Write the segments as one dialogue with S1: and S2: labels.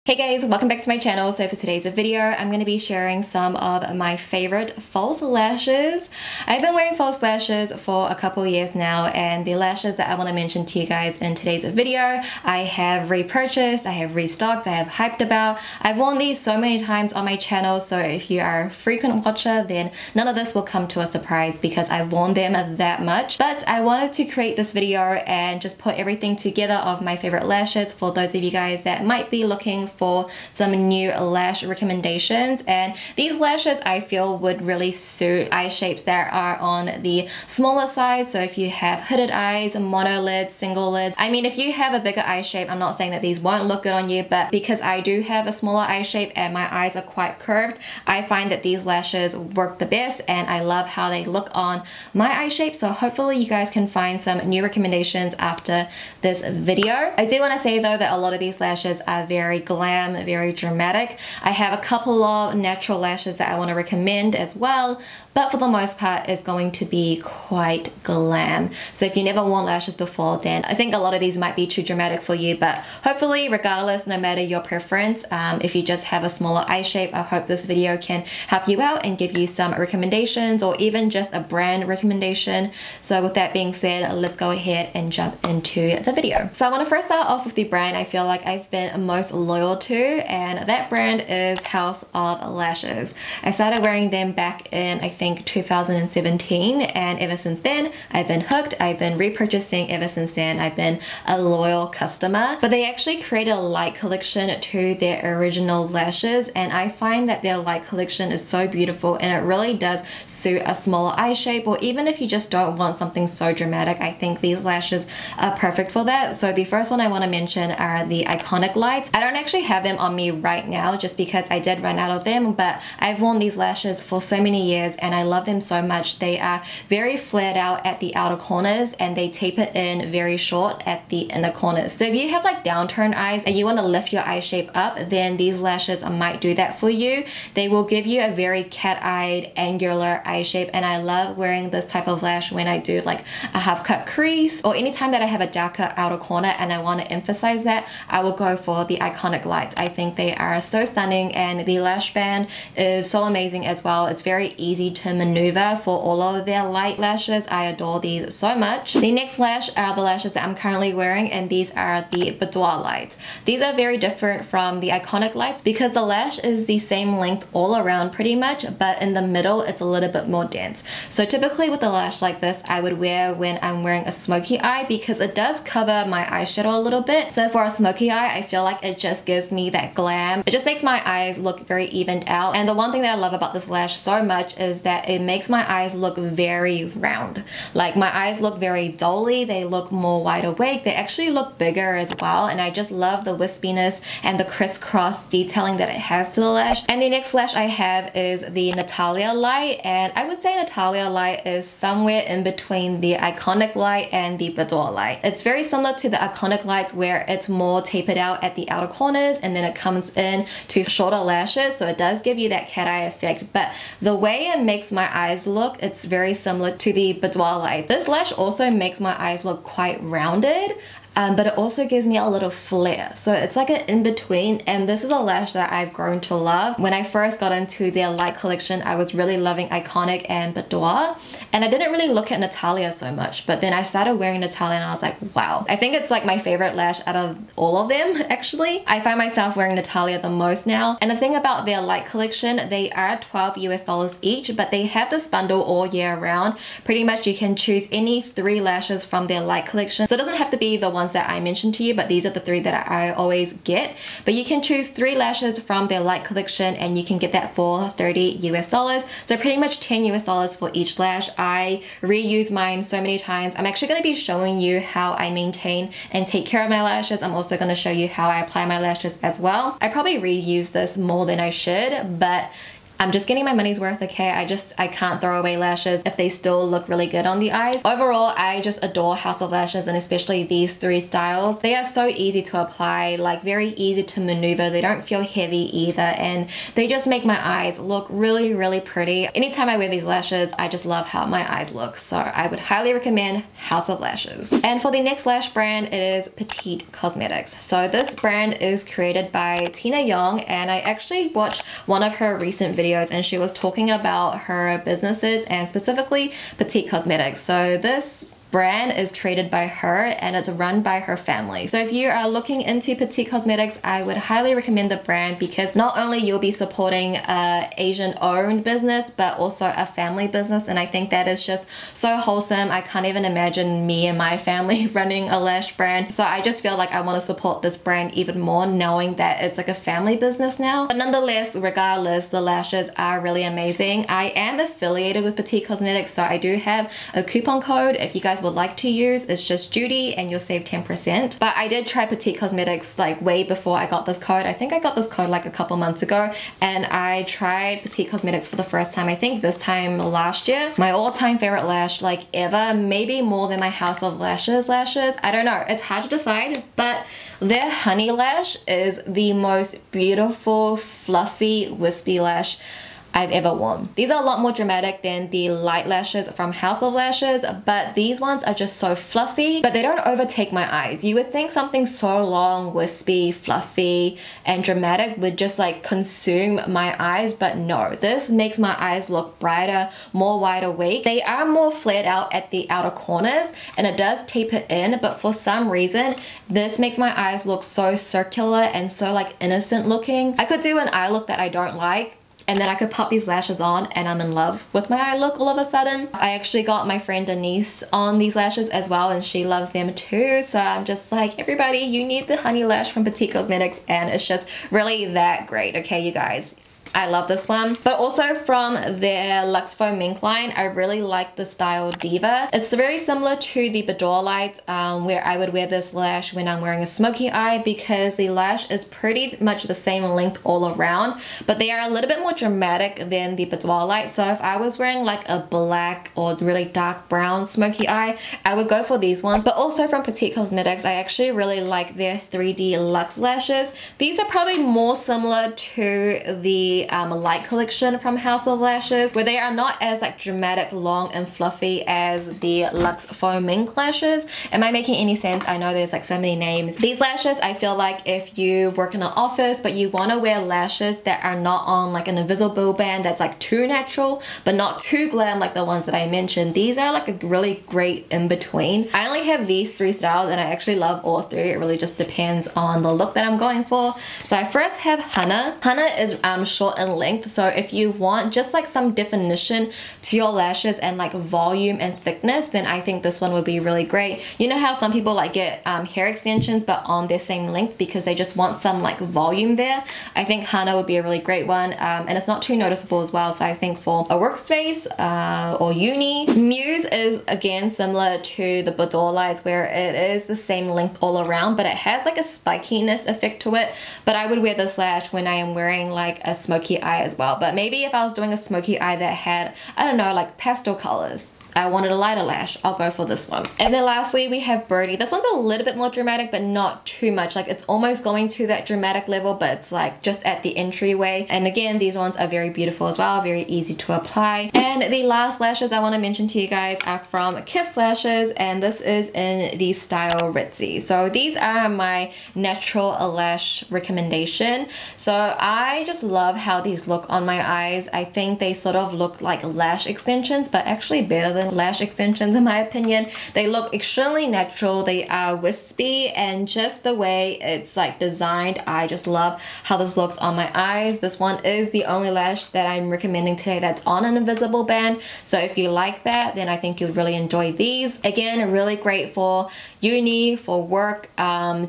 S1: Hey guys, welcome back to my channel. So for today's video, I'm going to be sharing some of my favorite false lashes. I've been wearing false lashes for a couple years now, and the lashes that I want to mention to you guys in today's video, I have repurchased, I have restocked, I have hyped about. I've worn these so many times on my channel, so if you are a frequent watcher, then none of this will come to a surprise because I've worn them that much. But I wanted to create this video and just put everything together of my favorite lashes for those of you guys that might be looking for some new lash recommendations. And these lashes I feel would really suit eye shapes that are on the smaller side. So if you have hooded eyes, mono lids, single lids, I mean if you have a bigger eye shape, I'm not saying that these won't look good on you, but because I do have a smaller eye shape and my eyes are quite curved, I find that these lashes work the best and I love how they look on my eye shape. So hopefully you guys can find some new recommendations after this video. I do want to say though that a lot of these lashes are very glam, very dramatic. I have a couple of natural lashes that I want to recommend as well, but for the most part it's going to be quite glam. So if you never worn lashes before, then I think a lot of these might be too dramatic for you, but hopefully regardless, no matter your preference, if you just have a smaller eye shape, I hope this video can help you out and give you some recommendations or even just a brand recommendation. So with that being said, let's go ahead and jump into the video. So I want to first start off with the brand I feel like I've been most loyal to, and that brand is House of Lashes. I started wearing them back in I think 2017, and ever since then I've been hooked. I've been repurchasing ever since then. I've been a loyal customer. But they actually created a light collection to their original lashes, and I find that their light collection is so beautiful and it really does suit a smaller eye shape, or even if you just don't want something so dramatic, I think these lashes are perfect for that. So the first one I want to mention are the Iconic Lights. I don't actually have them on me right now just because I did run out of them, but I've worn these lashes for so many years and I love them so much. They are very flared out at the outer corners and they taper in very short at the inner corners. So if you have like downturned eyes and you want to lift your eye shape up, then these lashes might do that for you. They will give you a very cat-eyed, angular eye shape, and I love wearing this type of lash when I do like a half cut crease or anytime that I have a darker outer corner and I want to emphasize that, I will go for the Iconic Lights. I think they are so stunning and the lash band is so amazing as well. It's very easy to maneuver for all of their light lashes. I adore these so much. The next lash are the lashes that I'm currently wearing, and these are the Boudoir Lights. These are very different from the Iconic Lights because the lash is the same length all around pretty much, but in the middle it's a little bit more dense. So typically with a lash like this I would wear when I'm wearing a smoky eye because it does cover my eyeshadow a little bit. So for a smoky eye, I feel like it just gives me that glam. It just makes my eyes look very evened out. And the one thing that I love about this lash so much is that it makes my eyes look very round. Like my eyes look very dolly, they look more wide awake, they actually look bigger as well, and I just love the wispiness and the crisscross detailing that it has to the lash. And the next lash I have is the Natalia Light, and I would say Natalia Light is somewhere in between the Iconic Light and the Boudoir Light. It's very similar to the Iconic Lights where it's more tapered out at the outer corners and then it comes in to shorter lashes, so it does give you that cat eye effect, but the way it makes my eyes look, it's very similar to the Boudoir Light. This lash also makes my eyes look quite rounded, but it also gives me a little flare. So it's like an in-between, and this is a lash that I've grown to love. When I first got into their light collection, I was really loving Iconic and Boudoir, and I didn't really look at Natalia so much, but then I started wearing Natalia and I was like, wow. I think it's like my favorite lash out of all of them, actually. I find myself wearing Natalia the most now, and the thing about their light collection, they are $12 US each, but they have this bundle all year round. Pretty much you can choose any 3 lashes from their light collection, so it doesn't have to be the ones that I mentioned to you, but these are the 3 that I always get. But you can choose 3 lashes from their light collection and you can get that for $30 US. So pretty much $10 US for each lash. I reuse mine so many times. I'm actually going to be showing you how I maintain and take care of my lashes. I'm also going to show you how I apply my lashes as well. I probably reuse this more than I should, but I'm just getting my money's worth, okay? I can't throw away lashes if they still look really good on the eyes. Overall, I just adore House of Lashes, and especially these 3 styles. They are so easy to apply, like very easy to maneuver. They don't feel heavy either, and they just make my eyes look really, really pretty. Anytime I wear these lashes, I just love how my eyes look. So I would highly recommend House of Lashes. And for the next lash brand, it is Petite Cosmetics. So this brand is created by Tina Young, and I actually watched one of her recent videos and she was talking about her businesses and specifically Petite Cosmetics. So this brand is created by her and it's run by her family. So if you are looking into Petite Cosmetics, I would highly recommend the brand because not only you'll be supporting a Asian owned business but also a family business, and I think that is just so wholesome. I can't even imagine me and my family running a lash brand, so I just feel like I want to support this brand even more knowing that it's like a family business now. But nonetheless, regardless, the lashes are really amazing. I am affiliated with Petite Cosmetics, so I do have a coupon code if you guys would like to use. It's just JUDY and you'll save 10%. But I did try Petite Cosmetics like way before I got this code. I think I got this code like a couple months ago, and I tried Petite Cosmetics for the first time, I think this time last year. My all-time favorite lash like ever, maybe more than my House of Lashes lashes. I don't know, it's hard to decide, but their honey lash is the most beautiful, fluffy, wispy lash I've ever worn. These are a lot more dramatic than the light lashes from House of Lashes, but these ones are just so fluffy, but they don't overtake my eyes. You would think something so long, wispy, fluffy, and dramatic would just like consume my eyes, but no. This makes my eyes look brighter, more wide awake. They are more flared out at the outer corners, and it does taper in, but for some reason, this makes my eyes look so circular and so like innocent looking. I could do an eye look that I don't like, and then I could pop these lashes on and I'm in love with my eye look all of a sudden. I actually got my friend Denise on these lashes as well, and she loves them too. So I'm just like, everybody, you need the honey lash from Petite Cosmetics, and it's just really that great, okay, you guys? I love this one. But also from their Luxe Faux Mink line, I really like the style Diva. It's very similar to the Boudoir Lite, where I would wear this lash when I'm wearing a smoky eye, because the lash is pretty much the same length all around, but they are a little bit more dramatic than the Boudoir Lite. So if I was wearing like a black or really dark brown smoky eye, I would go for these ones. But also from Petite Cosmetics, I actually really like their 3D Luxe lashes. These are probably more similar to the light collection from House of Lashes, where they are not as like dramatic, long and fluffy as the Luxe Faux Mink lashes. Am I making any sense? I know there's like so many names. These lashes, I feel like if you work in an office but you want to wear lashes that are not on like an invisible band that's like too natural but not too glam like the ones that I mentioned, these are like a really great in between. I only have these 3 styles and I actually love all 3. It really just depends on the look that I'm going for. So I first have Hana. Hana is short and length, so if you want just like some definition to your lashes and like volume and thickness, then I think this one would be really great. You know how some people like get hair extensions but on their same length because they just want some like volume there? I think Hana would be a really great one, and it's not too noticeable as well. So I think for a workspace or uni. Muse is again similar to the Boudoir Lights, where it is the same length all around, but it has like a spikiness effect to it. But I would wear this lash when I am wearing like a smoky eye as well. But maybe if I was doing a smoky eye that had, I don't know, like pastel colors, I wanted a lighter lash, I'll go for this one. And then lastly, we have Birdie. This one's a little bit more dramatic, but not too much. Like it's almost going to that dramatic level, but it's like just at the entryway. And again, these ones are very beautiful as well, very easy to apply. And the last lashes I want to mention to you guys are from Kiss Lashes, and this is in the style Ritzy. So these are my natural lash recommendation. So I just love how these look on my eyes. I think they sort of look like lash extensions, but actually better than lash extensions in my opinion. They look extremely natural, they are wispy, and just the way it's like designed, I just love how this looks on my eyes. This one is the only lash that I'm recommending today that's on an invisible band, so if you like that, then I think you'd really enjoy these. Again, really great for uni, for work.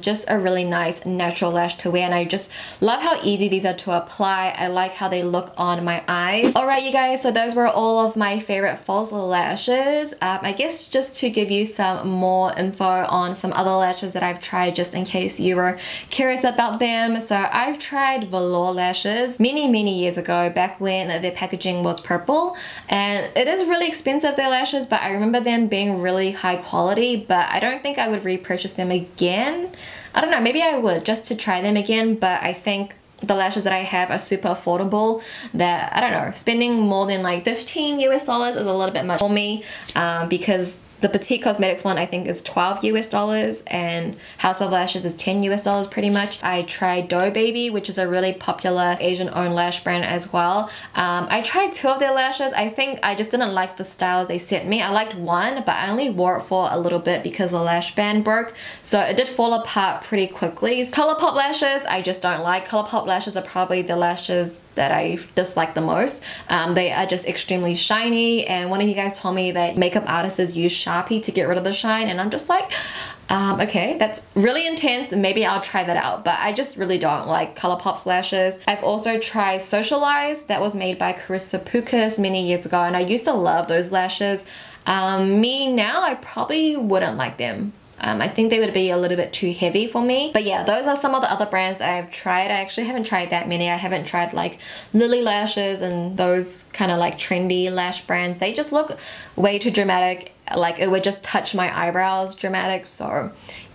S1: Just a really nice natural lash to wear, and I just love how easy these are to apply. I like how they look on my eyes. Alright you guys, so those were all of my favorite false lashes. I guess just to give you some more info on some other lashes that I've tried, just in case you were curious about them. So I've tried velour lashes many years ago, back when their packaging was purple, and it is really expensive, their lashes, but I remember them being really high quality, but I don't think I would repurchase them again. I don't know, maybe I would just to try them again, but I think the lashes that I have are super affordable, that I don't know, spending more than like $15 US is a little bit much for me, because the Petite Cosmetics one I think is $12 US, and House of Lashes is $10 US pretty much. I tried Dough Baby, which is a really popular Asian owned lash brand as well. I tried 2 of their lashes. I think I just didn't like the styles they sent me. I liked one, but I only wore it for a little bit because the lash band broke, so it did fall apart pretty quickly. Colourpop lashes I just don't like. Colourpop lashes are probably the lashes that I dislike the most. They are just extremely shiny, and one of you guys told me that makeup artists use Sharpie to get rid of the shine, and I'm just like, okay, that's really intense, maybe I'll try that out, but I just really don't like Colourpop's lashes. I've also tried Socialize, that was made by Carissa Pukas many years ago, and I used to love those lashes. Me now, I probably wouldn't like them. I think they would be a little bit too heavy for me. But yeah, those are some of the other brands that I've tried. I actually haven't tried that many. I haven't tried like Lily Lashes and those kind of like trendy lash brands. They just look way too dramatic. Like it would just touch my eyebrows dramatic. So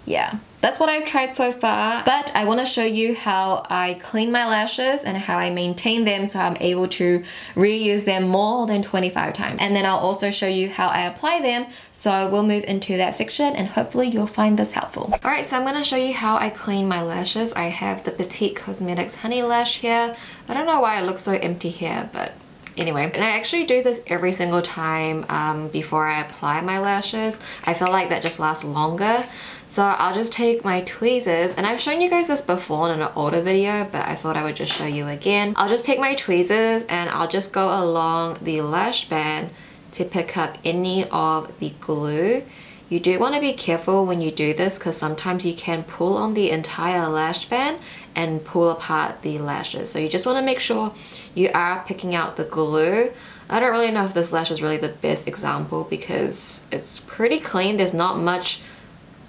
S1: yeah, that's what I've tried so far. But I want to show you how I clean my lashes and how I maintain them so I'm able to reuse them more than 25 times. And then I'll also show you how I apply them. So we'll move into that section and hopefully you'll find this helpful. Alright, so I'm going to show you how I clean my lashes. I have the Petite Cosmetics Honey Lash here. I don't know why it looks so empty here, but anyway, and I actually do this every single time before I apply my lashes. I feel like that just lasts longer. So I'll just take my tweezers, and I've shown you guys this before in an older video, but I thought I would just show you again. I'll just take my tweezers and I'll just go along the lash band to pick up any of the glue. You do want to be careful when you do this because sometimes you can pull on the entire lash band and pull apart the lashes. So you just want to make sure you are picking out the glue. I don't really know if this lash is really the best example because it's pretty clean. There's not much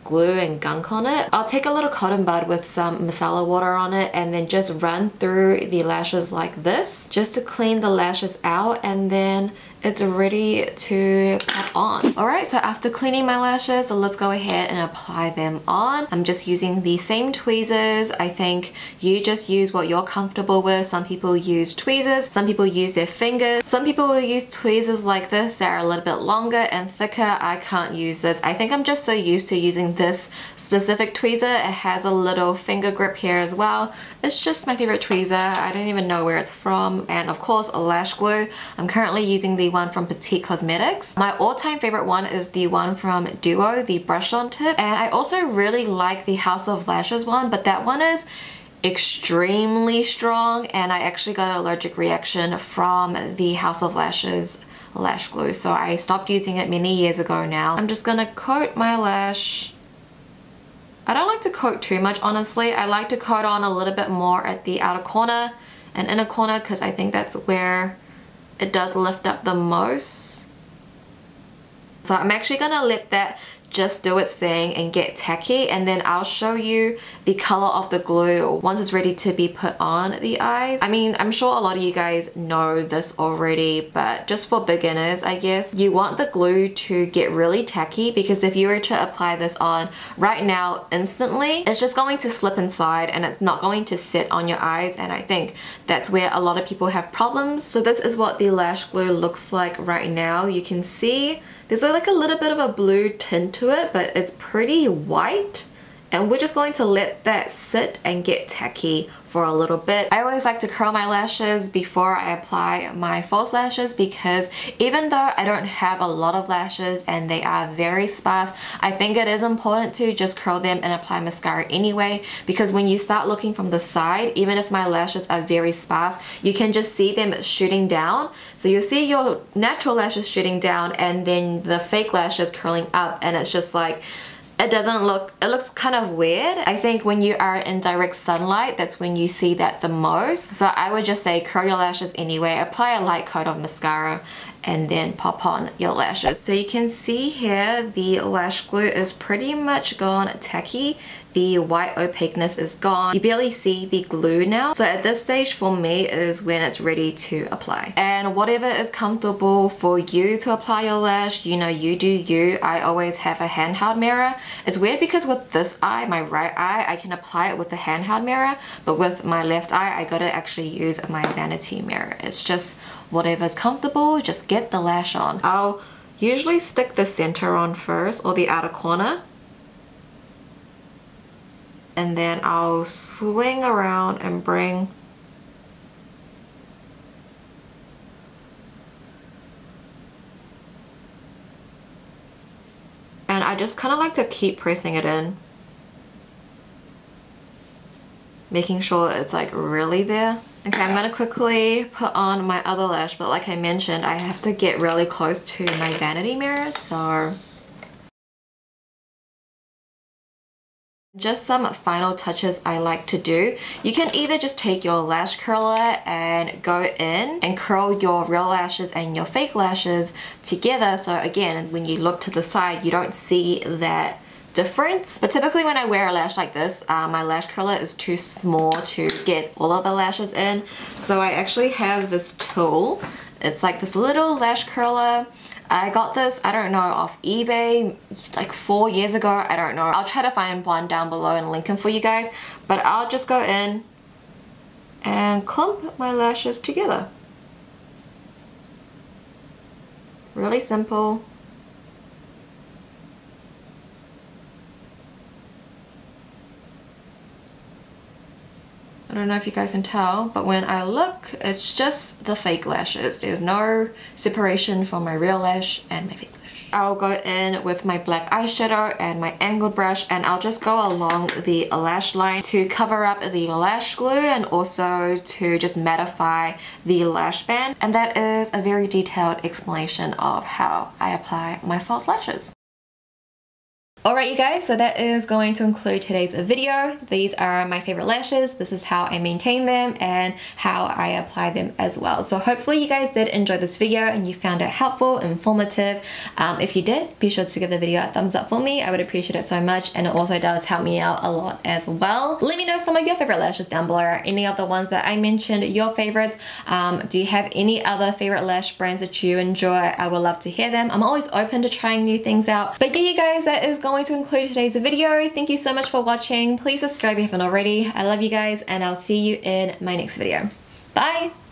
S1: glue and gunk on it. I'll take a little cotton bud with some masala water on it and then just run through the lashes like this just to clean the lashes out, and then it's ready to put on. Alright, so after cleaning my lashes, let's go ahead and apply them on. I'm just using the same tweezers. I think you just use what you're comfortable with. Some people use tweezers, some people use their fingers, some people will use tweezers like this that are a little bit longer and thicker. I can't use this. I think I'm just so used to using this specific tweezer. It has a little finger grip here as well. It's just my favorite tweezer. I don't even know where it's from. And of course, a lash glue. I'm currently using the one from Petite Cosmetics. My all-time favorite one is the one from Duo, the brush-on tip. And I also really like the House of Lashes one, but that one is extremely strong, and I actually got an allergic reaction from the House of Lashes lash glue, so I stopped using it many years ago now. I'm just gonna coat my lash. I don't like to coat too much, honestly. I like to coat on a little bit more at the outer corner and inner corner because I think that's where it does lift up the most. So I'm actually gonna let that just do its thing and get tacky, and then I'll show you the color of the glue once it's ready to be put on the eyes. I mean, I'm sure a lot of you guys know this already, but just for beginners, I guess, you want the glue to get really tacky, because if you were to apply this on right now instantly, it's just going to slip inside and it's not going to sit on your eyes, and I think that's where a lot of people have problems. So this is what the lash glue looks like right now. You can see there's like a little bit of a blue tint to it, but it's pretty white. And we're just going to let that sit and get tacky for a little bit. I always like to curl my lashes before I apply my false lashes, because even though I don't have a lot of lashes and they are very sparse, I think it is important to just curl them and apply mascara anyway, because when you start looking from the side, even if my lashes are very sparse, you can just see them shooting down. So you'll see your natural lashes shooting down and then the fake lashes curling up, and it's just like, it doesn't look, it looks kind of weird. I think when you are in direct sunlight, that's when you see that the most. So I would just say curl your lashes anyway, apply a light coat of mascara, and then pop on your lashes. So you can see here the lash glue is pretty much gone tacky. The white opaqueness is gone. You barely see the glue now. So at this stage for me is when it's ready to apply. And whatever is comfortable for you to apply your lash, you know, you do you. I always have a handheld mirror. It's weird because with this eye, my right eye, I can apply it with the handheld mirror, but with my left eye, I gotta actually use my vanity mirror. It's just whatever's comfortable, just get the lash on. I'll usually stick the center on first, or the outer corner. And then I'll swing around and bring and I just kind of like to keep pressing it in, making sure it's like really there. Okay, I'm gonna quickly put on my other lash, but like I mentioned, I have to get really close to my vanity mirror, so just some final touches I like to do. You can either just take your lash curler and go in and curl your real lashes and your fake lashes together, so again when you look to the side you don't see that difference. But typically when I wear a lash like this, my lash curler is too small to get all of the lashes in, so I actually have this tool. It's like this little lash curler. I got this, I don't know, off eBay like 4 years ago, I don't know. I'll try to find one down below and link them for you guys, but I'll just go in and clump my lashes together. Really simple. I don't know if you guys can tell, but when I look, it's just the fake lashes. There's no separation from my real lash and my fake lash. I'll go in with my black eyeshadow and my angled brush, and I'll just go along the lash line to cover up the lash glue and also to just mattify the lash band. And that is a very detailed explanation of how I apply my false lashes. Alright you guys, so that is going to conclude today's video. These are my favorite lashes. This is how I maintain them and how I apply them as well. So hopefully you guys did enjoy this video and you found it helpful, informative. If you did, be sure to give the video a thumbs up for me. I would appreciate it so much, and it also does help me out a lot as well. Let me know some of your favorite lashes down below. Any of the ones that I mentioned, your favorites. Do you have any other favorite lash brands that you enjoy? I would love to hear them. I'm always open to trying new things out. But yeah you guys, that is going to conclude today's video. Thank you so much for watching. Please subscribe if you haven't already. I love you guys, and I'll see you in my next video. Bye!